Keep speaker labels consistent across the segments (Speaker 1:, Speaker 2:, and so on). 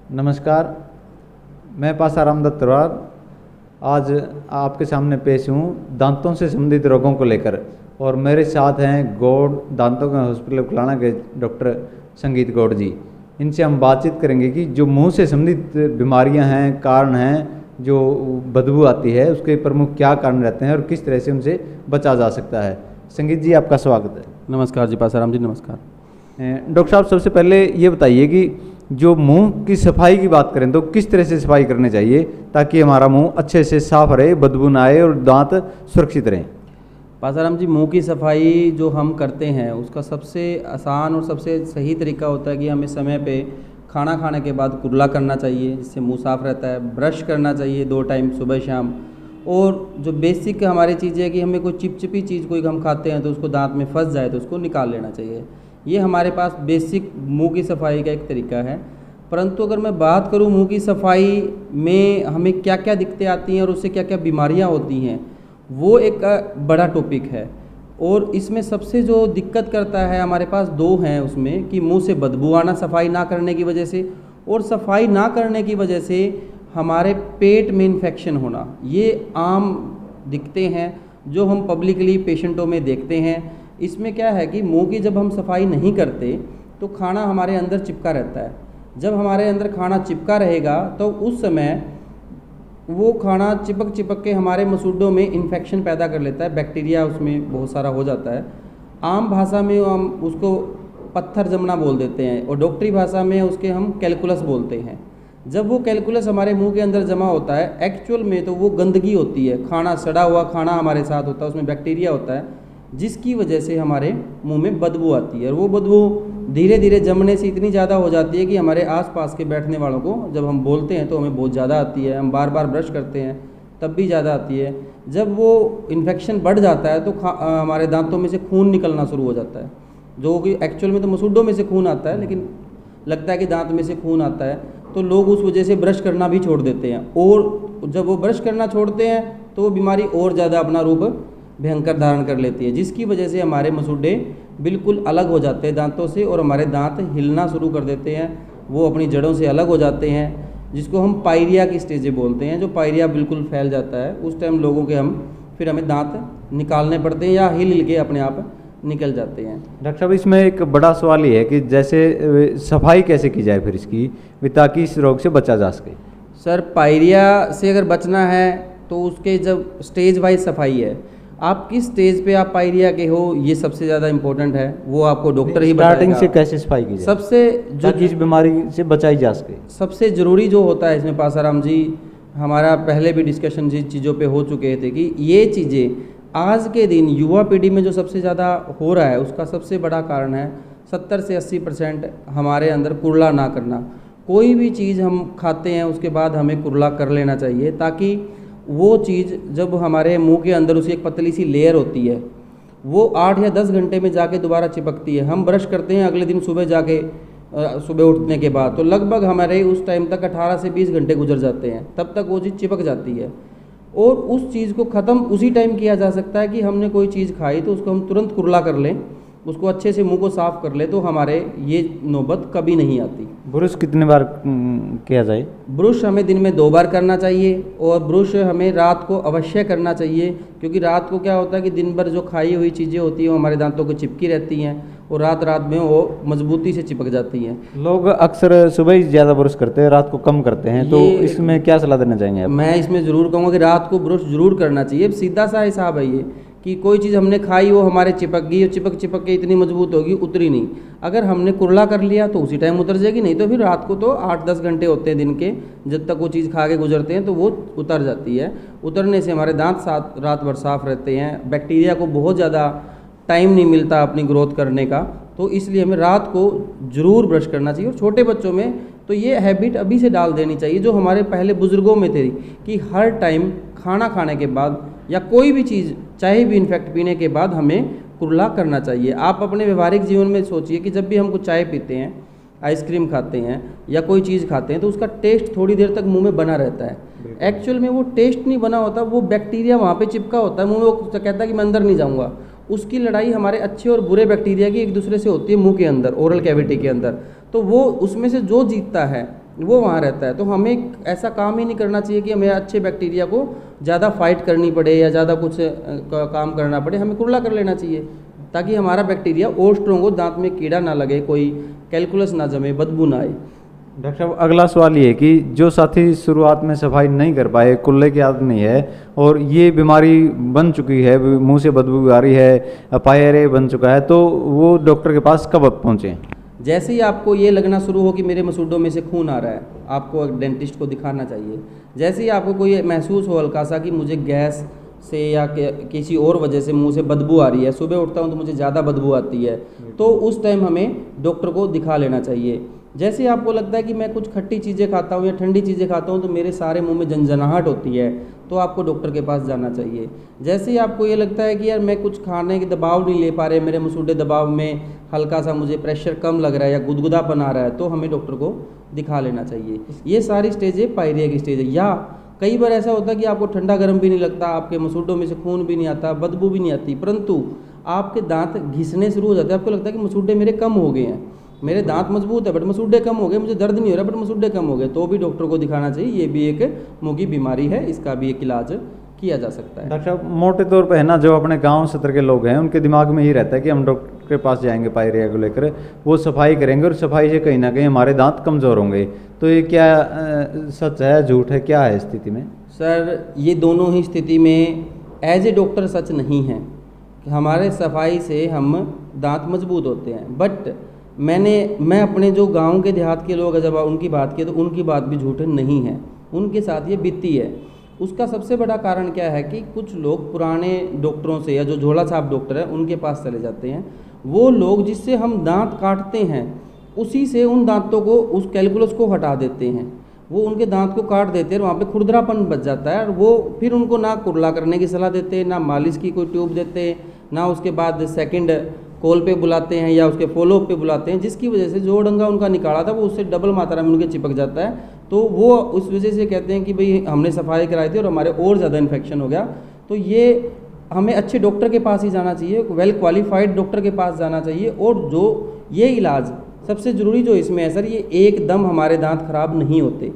Speaker 1: नमस्कार, मैं पासाराम दत्तवार आज आपके सामने पेश हूँ दांतों से संबंधित रोगों को लेकर। और मेरे साथ हैं गौड़ दांतों का हॉस्पिटल कुलाणा के डॉक्टर संगीत गौड़ जी। इनसे हम बातचीत करेंगे कि जो मुंह से संबंधित बीमारियां हैं, कारण हैं, जो बदबू आती है, उसके प्रमुख क्या कारण रहते हैं और किस तरह से उनसे बचा जा सकता है। संगीत जी, आपका स्वागत है।
Speaker 2: नमस्कार जी, पासाराम जी नमस्कार।
Speaker 1: डॉक्टर साहब, सबसे पहले ये बताइए कि जो मुंह की सफाई की बात करें तो किस तरह से सफाई करनी चाहिए ताकि हमारा मुंह अच्छे से साफ रहे, बदबू ना आए और दांत सुरक्षित रहें।
Speaker 2: पासाराम जी, मुंह की सफाई जो हम करते हैं उसका सबसे आसान और सबसे सही तरीका होता है कि हमें समय पे खाना खाने के बाद कुरला करना चाहिए, जिससे मुंह साफ़ रहता है। ब्रश करना चाहिए 2 टाइम, सुबह शाम। और जो बेसिक हमारी चीज़ है कि हमें कोई चिपचिपी चीज़ कोई हम खाते हैं तो उसको दांत में फंस जाए तो उसको निकाल लेना चाहिए। ये हमारे पास बेसिक मुंह की सफाई का एक तरीका है। परंतु अगर मैं बात करूं मुंह की सफाई में हमें क्या क्या दिक्कतें आती हैं और उससे क्या क्या बीमारियां होती हैं, वो एक बड़ा टॉपिक है। और इसमें सबसे जो दिक्कत करता है, हमारे पास 2 हैं उसमें, कि मुंह से बदबू आना सफाई ना करने की वजह से, और सफाई ना करने की वजह से हमारे पेट में इन्फेक्शन होना। ये आम दिक्कतें हैं जो हम पब्लिकली पेशेंटों में देखते हैं। इसमें क्या है कि मुंह की जब हम सफाई नहीं करते तो खाना हमारे अंदर चिपका रहता है। जब हमारे अंदर खाना चिपका रहेगा तो उस समय वो खाना चिपक चिपक के हमारे मसूड़ों में इन्फेक्शन पैदा कर लेता है, बैक्टीरिया उसमें बहुत सारा हो जाता है। आम भाषा में हम उसको पत्थर जमना बोल देते हैं और डॉक्टरी भाषा में उसके हम कैलकुलस बोलते हैं। जब वो कैलकुलस हमारे मुंह के अंदर जमा होता है, एक्चुअल में तो वो गंदगी होती है, खाना, सड़ा हुआ खाना हमारे साथ होता है, उसमें बैक्टीरिया होता है, जिसकी वजह से हमारे मुंह में बदबू आती है। और वो बदबू धीरे धीरे जमने से इतनी ज़्यादा हो जाती है कि हमारे आसपास के बैठने वालों को जब हम बोलते हैं तो हमें बहुत ज़्यादा आती है। हम बार बार ब्रश करते हैं तब भी ज़्यादा आती है। जब वो इन्फेक्शन बढ़ जाता है तो हमारे दांतों में से खून निकलना शुरू हो जाता है, जो कि एक्चुअल में तो मसूड़ों में से खून आता है, लेकिन लगता है कि दांत में से खून आता है। तो लोग उस वजह से ब्रश करना भी छोड़ देते हैं, और जब वो ब्रश करना छोड़ते हैं तो वो बीमारी और ज़्यादा अपना रूप भयंकर धारण कर लेती है, जिसकी वजह से हमारे मसूड़े बिल्कुल अलग हो जाते हैं दांतों से और हमारे दांत हिलना शुरू कर देते हैं। वो अपनी जड़ों से अलग हो जाते हैं, जिसको हम पायरिया की स्टेज बोलते हैं। जो पायरिया बिल्कुल फैल जाता है, उस टाइम लोगों के फिर हमें दांत निकालने पड़ते हैं या हिल के अपने आप निकल जाते हैं।
Speaker 1: डॉक्टर साहब, इसमें एक बड़ा सवाल ये है कि जैसे सफाई कैसे की जाए फिर इसकी, ताकि इस रोग से बचा जा सके।
Speaker 2: सर, पायरिया से अगर बचना है तो उसके जब स्टेज वाइज सफाई है, आप किस स्टेज पे आप पायरिया के हो, ये सबसे ज़्यादा इंपॉर्टेंट है। वो आपको डॉक्टर ही बताएगा।
Speaker 1: स्टार्टिंग से कैसे सफाई की जाए
Speaker 2: सबसे जो
Speaker 1: इस बीमारी से बचाई जा सके।
Speaker 2: सबसे ज़रूरी जो होता है इसमें पासाराम जी, हमारा पहले भी डिस्कशन जिस चीज़ों पे हो चुके थे कि ये चीज़ें आज के दिन युवा पीढ़ी में जो सबसे ज़्यादा हो रहा है, उसका सबसे बड़ा कारण है 70 से 80% हमारे अंदर कुरला ना करना। कोई भी चीज़ हम खाते हैं उसके बाद हमें कुरला कर लेना चाहिए, ताकि वो चीज़ जब हमारे मुंह के अंदर उसकी एक पतली सी लेयर होती है, वो 8 या 10 घंटे में जाके दोबारा चिपकती है। हम ब्रश करते हैं अगले दिन सुबह जाके, सुबह उठने के बाद, तो लगभग हमारे उस टाइम तक 18 से 20 घंटे गुजर जाते हैं, तब तक वो चीज़ चिपक जाती है। और उस चीज़ को ख़त्म उसी टाइम किया जा सकता है कि हमने कोई चीज़ खाई तो उसको हम तुरंत कुरला कर लें, उसको अच्छे से मुंह को साफ़ कर ले, तो हमारे ये नौबत कभी नहीं आती।
Speaker 1: ब्रश कितने बार किया जाए?
Speaker 2: ब्रश हमें दिन में 2 बार करना चाहिए, और ब्रश हमें रात को अवश्य करना चाहिए, क्योंकि रात को क्या होता है कि दिन भर जो खाई हुई चीज़ें होती हैं वो हमारे दांतों को चिपकी रहती हैं और रात रात में वो मजबूती से चिपक जाती हैं।
Speaker 1: लोग अक्सर सुबह ही ज़्यादा ब्रश करते हैं, रात को कम करते हैं, तो इसमें क्या सलाह देना चाहेंगे आप?
Speaker 2: मैं इसमें ज़रूर कहूँगा कि रात को ब्रश जरूर करना चाहिए। सीधा सा हिसाब है ये कि कोई चीज़ हमने खाई वो हमारे चिपक गई, और चिपक चिपक के इतनी मजबूत होगी, उतरी नहीं। अगर हमने कुरला कर लिया तो उसी टाइम उतर जाएगी, नहीं तो फिर रात को तो 8-10 घंटे होते हैं दिन के, जब तक वो चीज़ खा के गुजरते हैं तो वो उतर जाती है। उतरने से हमारे दांत रात भर साफ़ रहते हैं, बैक्टीरिया को बहुत ज़्यादा टाइम नहीं मिलता अपनी ग्रोथ करने का, तो इसलिए हमें रात को ज़रूर ब्रश करना चाहिए। और छोटे बच्चों में तो ये हैबिट अभी से डाल देनी चाहिए, जो हमारे पहले बुज़ुर्गों में थी, कि हर टाइम खाना खाने के बाद या कोई भी चीज़, चाहे भी इनफैक्ट पीने के बाद, हमें कुरला करना चाहिए। आप अपने व्यवहारिक जीवन में सोचिए कि जब भी हम कुछ चाय पीते हैं, आइसक्रीम खाते हैं या कोई चीज़ खाते हैं, तो उसका टेस्ट थोड़ी देर तक मुंह में बना रहता है। एक्चुअल में वो टेस्ट नहीं बना होता, वो बैक्टीरिया वहाँ पे चिपका होता है मुंह में, वो कहता है कि मैं अंदर नहीं जाऊँगा। उसकी लड़ाई हमारे अच्छे और बुरे बैक्टीरिया की एक दूसरे से होती है मुंह के अंदर, ओरल कैविटी के अंदर। तो वो उसमें से जो जीतता है वो वहाँ रहता है। तो हमें ऐसा काम ही नहीं करना चाहिए कि हमें अच्छे बैक्टीरिया को ज़्यादा फाइट करनी पड़े या ज़्यादा कुछ काम करना पड़े, हमें कुरला कर लेना चाहिए ताकि हमारा बैक्टीरिया और स्ट्रॉन्ग हो, दांत में कीड़ा ना लगे, कोई कैलकुलस ना जमे, बदबू ना आए।
Speaker 1: डॉक्टर साहब अगला सवाल ये कि जो साथी शुरुआत में सफाई नहीं कर पाए, कुल्ले की आदत नहीं है और ये बीमारी बन चुकी है, मुंह से बदबू आ रही है, पायरे बन चुका है, तो वो डॉक्टर के पास कब पहुँचे?
Speaker 2: जैसे ही आपको ये लगना शुरू हो कि मेरे मसूड़ों में से खून आ रहा है, आपको डेंटिस्ट को दिखाना चाहिए। जैसे ही आपको कोई महसूस हो हल्का सा कि मुझे गैस से या किसी और वजह से मुंह से बदबू आ रही है, सुबह उठता हूँ तो मुझे ज़्यादा बदबू आती है, तो उस टाइम हमें डॉक्टर को दिखा लेना चाहिए। जैसे आपको लगता है कि मैं कुछ खट्टी चीज़ें खाता हूँ या ठंडी चीज़ें खाता हूँ तो मेरे सारे मुंह में झंझनाहट होती है, तो आपको डॉक्टर के पास जाना चाहिए। जैसे ही आपको ये लगता है कि यार मैं कुछ खाने के दबाव नहीं ले पा रहे, मेरे मसूड़े दबाव में हल्का सा मुझे प्रेशर कम लग रहा है या गुदगुदापन आ रहा है, तो हमें डॉक्टर को दिखा लेना चाहिए। ये सारी स्टेज है पायरिया की स्टेज है। या कई बार ऐसा होता है कि आपको ठंडा गर्म भी नहीं लगता, आपके मसूड़ों में से खून भी नहीं आता, बदबू भी नहीं आती, परंतु आपके दांत घिसने शुरू हो जाते हैं। आपको लगता है कि मसूड़े मेरे कम हो गए हैं, मेरे दांत मजबूत है बट मसूड़े कम हो गए, मुझे दर्द नहीं हो रहा बट मसूड़े कम हो गए, तो भी डॉक्टर को दिखाना चाहिए। ये भी एक मुंह की बीमारी है, इसका भी एक इलाज किया जा सकता है।
Speaker 1: डॉक्टर साहब मोटे तौर पे है ना, जो अपने गांव सत्र के लोग हैं उनके दिमाग में ही रहता है कि हम डॉक्टर के पास जाएंगे पायरिया को लेकर, वो सफाई करेंगे और सफाई से कहीं ना कहीं हमारे दांत कमज़ोर होंगे, तो ये क्या सच है झूठ है, क्या है स्थिति में?
Speaker 2: सर ये दोनों ही स्थिति में एज ए डॉक्टर सच नहीं है। हमारे सफाई से हम दांत मजबूत होते हैं, बट मैं अपने जो गांव के देहात के लोग जब उनकी बात की तो उनकी बात भी झूठ नहीं है, उनके साथ ये बीती है। उसका सबसे बड़ा कारण क्या है कि कुछ लोग पुराने डॉक्टरों से या जो झोला छाप डॉक्टर है उनके पास चले जाते हैं। वो लोग जिससे हम दांत काटते हैं उसी से उन दांतों को, उस कैलकुलस को हटा देते हैं, वो उनके दांत को काट देते हैं और वहाँ पे खुरदरापन बच जाता है। और वो फिर उनको ना कुरला करने की सलाह देते, ना मालिश की कोई ट्यूब देते, ना उसके बाद सेकंड कॉल पे बुलाते हैं या उसके फॉलोअप पे बुलाते हैं, जिसकी वजह से जो डंगा उनका निकाला था वो उससे डबल मात्रा में उनके चिपक जाता है। तो वो उस वजह से कहते हैं कि भाई हमने सफाई कराई थी और हमारे और ज़्यादा इन्फेक्शन हो गया। तो ये हमें अच्छे डॉक्टर के पास ही जाना चाहिए, वेल क्वालिफाइड डॉक्टर के पास जाना चाहिए। और जो ये इलाज सबसे ज़रूरी जो इसमें है सर, ये एकदम हमारे दांत खराब नहीं होते,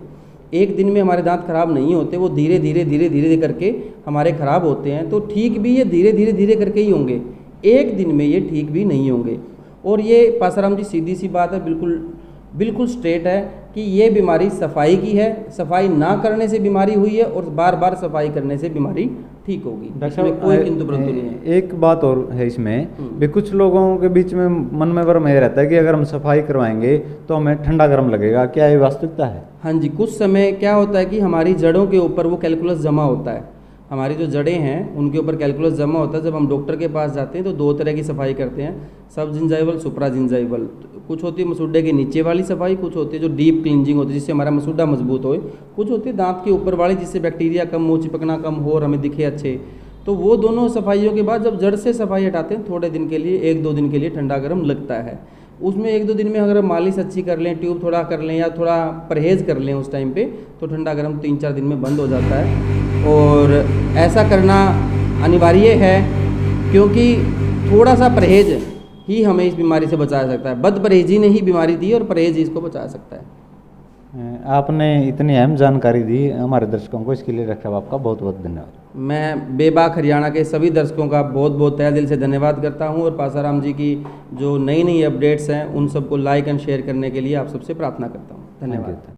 Speaker 2: एक दिन में हमारे दांत खराब नहीं होते, वो धीरे धीरे धीरे धीरे करके हमारे ख़राब होते हैं। तो ठीक भी ये धीरे धीरे धीरे करके ही होंगे, एक दिन में ये ठीक भी नहीं होंगे। और ये पासाराम जी सीधी सी बात है, बिल्कुल स्ट्रेट है कि ये बीमारी सफाई की है, सफाई ना करने से बीमारी हुई है और बार बार सफाई करने से बीमारी ठीक होगी। इसमें कोई किंतु परंतु नहीं है।
Speaker 1: एक बात और है इसमें भी, कुछ लोगों के बीच में मन में भ्रम ये रहता है कि अगर हम सफाई करवाएंगे तो हमें ठंडा गर्म लगेगा, क्या ये वास्तविकता है?
Speaker 2: हाँ जी, कुछ समय क्या होता है कि हमारी जड़ों के ऊपर वो कैलकुलस जमा होता है, हमारी जो जड़ें हैं उनके ऊपर कैलकुलस जमा होता है। जब हम डॉक्टर के पास जाते हैं तो दो तरह की सफाई करते हैं, सब जिंजाइवल, सुप्रा जिंजाइवल। कुछ होती है मसूड़े के नीचे वाली सफाई, कुछ होती है जो डीप क्लींजिंग होती है जिससे हमारा मसूड़ा मजबूत होए, कुछ होती है दांत के ऊपर वाली जिससे बैक्टीरिया कम हो, चिपकना कम हो और हमें दिखे अच्छे। तो वो दोनों सफाइयों के बाद जब जड़ से सफाई हटाते हैं थोड़े दिन के लिए, 1-2 दिन के लिए ठंडा गर्म लगता है। उसमें 1-2 दिन में अगर मालिश अच्छी कर लें, ट्यूब थोड़ा कर लें या थोड़ा परहेज़ कर लें उस टाइम पे, तो ठंडा गर्म 3-4 दिन में बंद हो जाता है। और ऐसा करना अनिवार्य है क्योंकि थोड़ा सा परहेज़ ही हमें इस बीमारी से बचा सकता है। बद परहेज़ी ने ही बीमारी दी और परहेज़ ही इसको बचा सकता है।
Speaker 1: आपने इतनी अहम जानकारी दी हमारे दर्शकों को, इसके लिए डॉक्टर साहब आपका बहुत बहुत धन्यवाद।
Speaker 2: मैं बेबाक हरियाणा के सभी दर्शकों का बहुत बहुत तहे दिल से धन्यवाद करता हूं और पासाराम जी की जो नई नई अपडेट्स हैं उन सबको लाइक एंड शेयर करने के लिए आप सबसे प्रार्थना करता हूं। धन्यवाद।